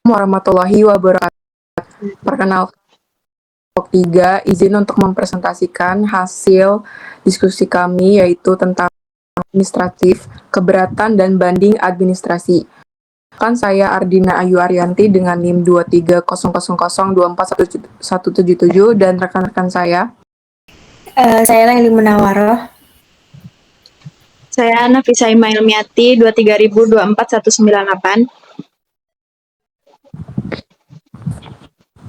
Warahmatullahi wabarakatuh. Perkenalkan, kelompok 3, izin untuk mempresentasikan hasil diskusi kami yaitu tentang administratif, keberatan dan banding administrasi. Kan saya Ardina Ayu Arianti dengan NIM 2300024177 dan rekan-rekan saya. Saya Laili Munawaroh. Saya Nafisa Ilmiati 230241198.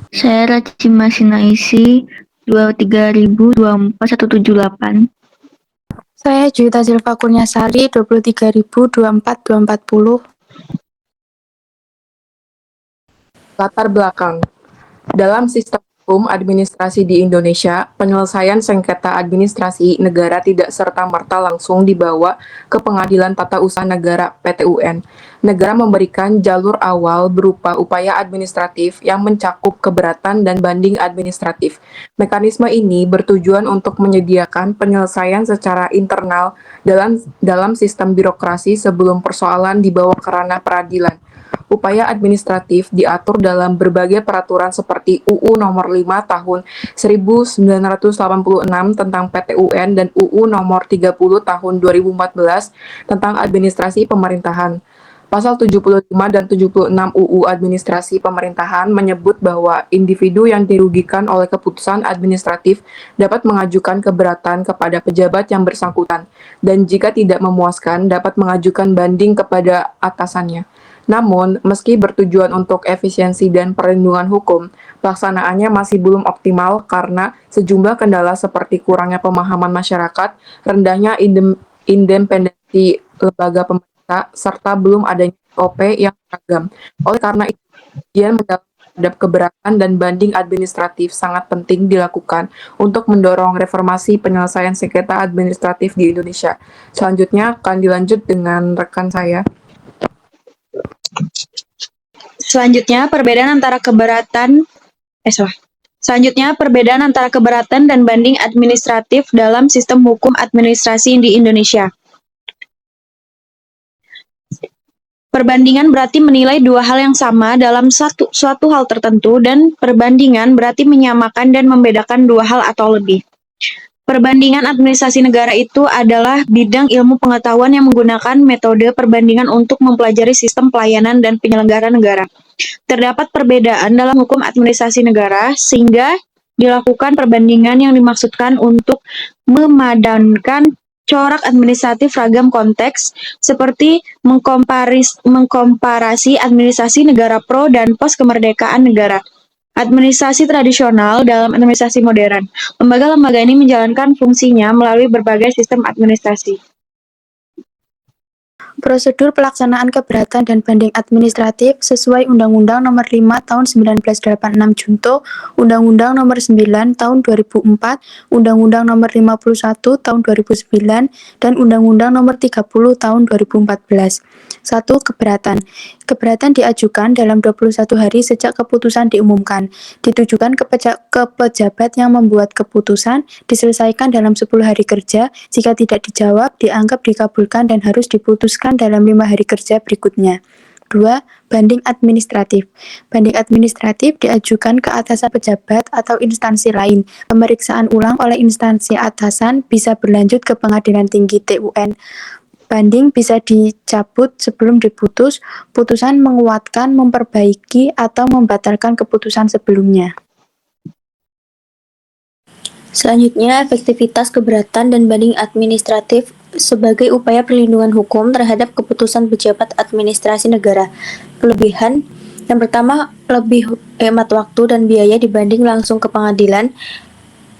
Saya Rajima Sinaisi 230241178. Saya Juwita Zilfa Kurniasari 230242440. Latar belakang. Dalam sistem hukum administrasi di Indonesia, penyelesaian sengketa administrasi negara tidak serta-merta langsung dibawa ke Pengadilan Tata Usaha Negara (PTUN). Negara memberikan jalur awal berupa upaya administratif yang mencakup keberatan dan banding administratif. Mekanisme ini bertujuan untuk menyediakan penyelesaian secara internal dalam sistem birokrasi sebelum persoalan dibawa ke ranah peradilan. Upaya administratif diatur dalam berbagai peraturan seperti UU Nomor 5 Tahun 1986 tentang PTUN dan UU Nomor 30 Tahun 2014 tentang Administrasi Pemerintahan. Pasal 75 dan 76 UU Administrasi Pemerintahan menyebut bahwa individu yang dirugikan oleh keputusan administratif dapat mengajukan keberatan kepada pejabat yang bersangkutan, dan jika tidak memuaskan dapat mengajukan banding kepada atasannya. Namun, meski bertujuan untuk efisiensi dan perlindungan hukum, pelaksanaannya masih belum optimal karena sejumlah kendala seperti kurangnya pemahaman masyarakat, rendahnya independensi lembaga pemerintah, serta belum adanya SOP yang beragam. Oleh karena itu, kajian mendalam terhadap keberatan dan banding administratif sangat penting dilakukan untuk mendorong reformasi penyelesaian sengketa administratif di Indonesia. Selanjutnya akan dilanjut dengan rekan saya. Selanjutnya, perbedaan antara keberatan dan banding administratif dalam sistem hukum administrasi di Indonesia. Perbandingan berarti menilai dua hal yang sama dalam suatu hal tertentu, dan perbandingan berarti menyamakan dan membedakan dua hal atau lebih. Perbandingan administrasi negara itu adalah bidang ilmu pengetahuan yang menggunakan metode perbandingan untuk mempelajari sistem pelayanan dan penyelenggaraan negara. Terdapat perbedaan dalam hukum administrasi negara, sehingga dilakukan perbandingan yang dimaksudkan untuk memadankan corak administratif ragam konteks, seperti mengkomparasi administrasi negara pro dan pos kemerdekaan negara. Administrasi tradisional dalam administrasi modern. Lembaga-lembaga ini menjalankan fungsinya melalui berbagai sistem administrasi. Prosedur pelaksanaan keberatan dan banding administratif sesuai Undang-Undang Nomor 5 Tahun 1986 Junto, Undang-Undang Nomor 9 Tahun 2004, Undang-Undang Nomor 51 Tahun 2009, dan Undang-Undang Nomor 30 Tahun 2014. 1. Keberatan. Keberatan diajukan dalam 21 hari sejak keputusan diumumkan. Ditujukan ke pejabat yang membuat keputusan, diselesaikan dalam 10 hari kerja. Jika tidak dijawab, dianggap dikabulkan dan harus diputuskan dalam 5 hari kerja berikutnya. 2. Banding administratif. Banding administratif diajukan ke atasan pejabat atau instansi lain. Pemeriksaan ulang oleh instansi atasan bisa berlanjut ke Pengadilan Tinggi (TUN). Banding bisa dicabut sebelum diputus. Putusan menguatkan, memperbaiki, atau membatalkan keputusan sebelumnya. Selanjutnya, efektivitas keberatan dan banding administratif sebagai upaya perlindungan hukum terhadap keputusan pejabat administrasi negara. Kelebihan, yang pertama, lebih hemat waktu dan biaya dibanding langsung ke pengadilan.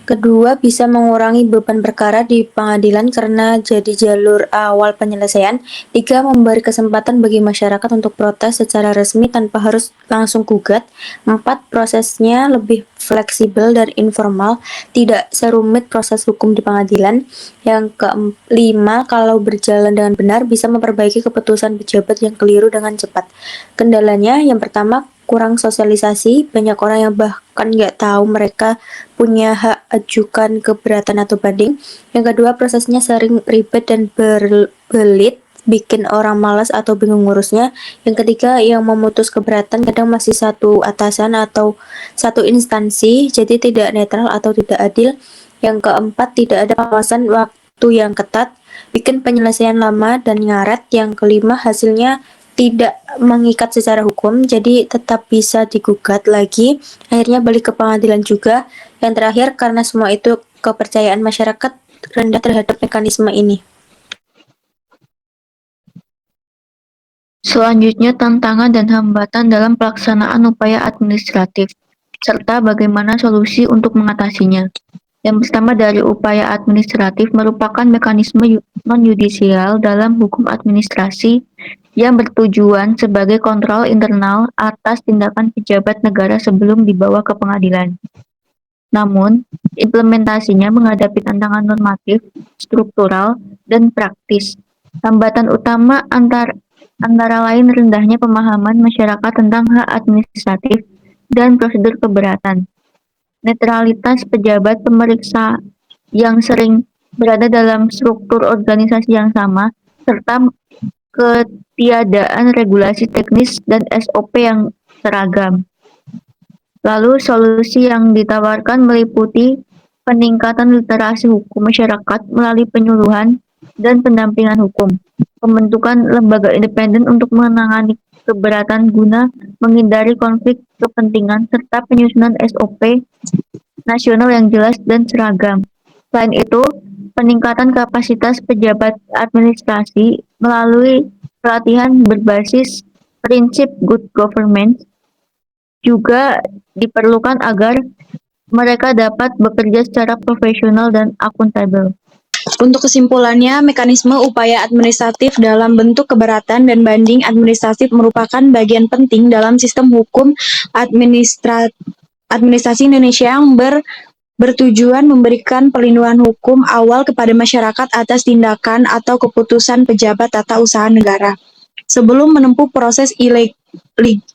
Kedua, bisa mengurangi beban perkara di pengadilan karena jadi jalur awal penyelesaian. Tiga, memberi kesempatan bagi masyarakat untuk protes secara resmi tanpa harus langsung gugat. Empat, prosesnya lebih fleksibel dan informal, tidak serumit proses hukum di pengadilan. Yang kelima, kalau berjalan dengan benar, bisa memperbaiki keputusan pejabat yang keliru dengan cepat. Kendalanya, yang pertama, kurang sosialisasi, banyak orang yang bahkan nggak tahu mereka punya hak ajukan keberatan atau banding. Yang kedua, prosesnya sering ribet dan berbelit, bikin orang malas atau bingung ngurusnya. Yang ketiga, yang memutus keberatan kadang masih satu atasan atau satu instansi, jadi tidak netral atau tidak adil. Yang keempat, tidak ada pengawasan waktu yang ketat, bikin penyelesaian lama dan ngaret. Yang kelima, hasilnya tidak mengikat secara hukum, jadi tetap bisa digugat lagi, akhirnya balik ke pengadilan juga. Yang terakhir, karena semua itu kepercayaan masyarakat rendah terhadap mekanisme ini. Selanjutnya, tantangan dan hambatan dalam pelaksanaan upaya administratif, serta bagaimana solusi untuk mengatasinya. Yang pertama, dari upaya administratif merupakan mekanisme non-yudisial dalam hukum administrasi yang bertujuan sebagai kontrol internal atas tindakan pejabat negara sebelum dibawa ke pengadilan. Namun, implementasinya menghadapi tantangan normatif, struktural, dan praktis. Hambatan utama antara lain rendahnya pemahaman masyarakat tentang hak administratif dan prosedur keberatan, netralitas pejabat pemeriksa yang sering berada dalam struktur organisasi yang sama, serta ketiadaan regulasi teknis dan SOP yang seragam. Lalu solusi yang ditawarkan meliputi peningkatan literasi hukum masyarakat melalui penyuluhan dan pendampingan hukum, pembentukan lembaga independen untuk menangani keberatan guna menghindari konflik kepentingan, serta penyusunan SOP nasional yang jelas dan seragam. Selain itu, peningkatan kapasitas pejabat administrasi melalui pelatihan berbasis prinsip good government juga diperlukan agar mereka dapat bekerja secara profesional dan akuntabel. Untuk kesimpulannya, mekanisme upaya administratif dalam bentuk keberatan dan banding administratif merupakan bagian penting dalam sistem hukum administrasi Indonesia yang bertujuan memberikan perlindungan hukum awal kepada masyarakat atas tindakan atau keputusan pejabat tata usaha negara. Sebelum menempuh proses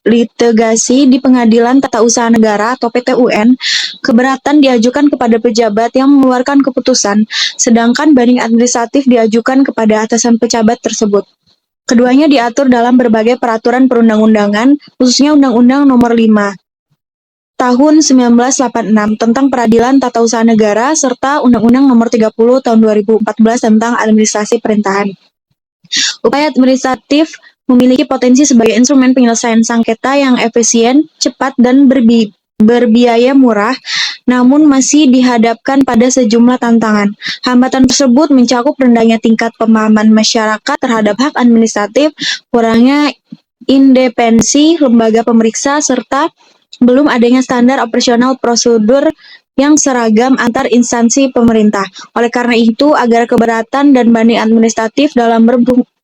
litigasi di Pengadilan Tata Usaha Negara atau PTUN, keberatan diajukan kepada pejabat yang mengeluarkan keputusan, sedangkan banding administratif diajukan kepada atasan pejabat tersebut. Keduanya diatur dalam berbagai peraturan perundang-undangan, khususnya Undang-Undang Nomor 5 Tahun 1986 tentang Peradilan Tata Usaha Negara serta Undang-Undang Nomor 30 Tahun 2014 tentang Administrasi Pemerintahan. Upaya administratif memiliki potensi sebagai instrumen penyelesaian sengketa yang efisien, cepat, dan berbiaya murah, namun masih dihadapkan pada sejumlah tantangan. Hambatan tersebut mencakup rendahnya tingkat pemahaman masyarakat terhadap hak administratif, kurangnya independensi lembaga pemeriksa, serta belum adanya standar operasional prosedur yang seragam antar instansi pemerintah. Oleh karena itu, agar keberatan dan banding administratif dalam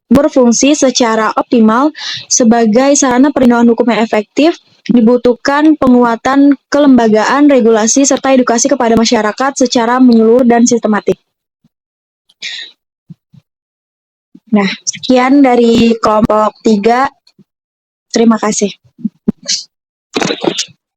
berfungsi secara optimal sebagai sarana perlindungan hukum yang efektif, dibutuhkan penguatan kelembagaan, regulasi, serta edukasi kepada masyarakat secara menyeluruh dan sistematik. Nah, sekian dari kelompok 3. Terima kasih.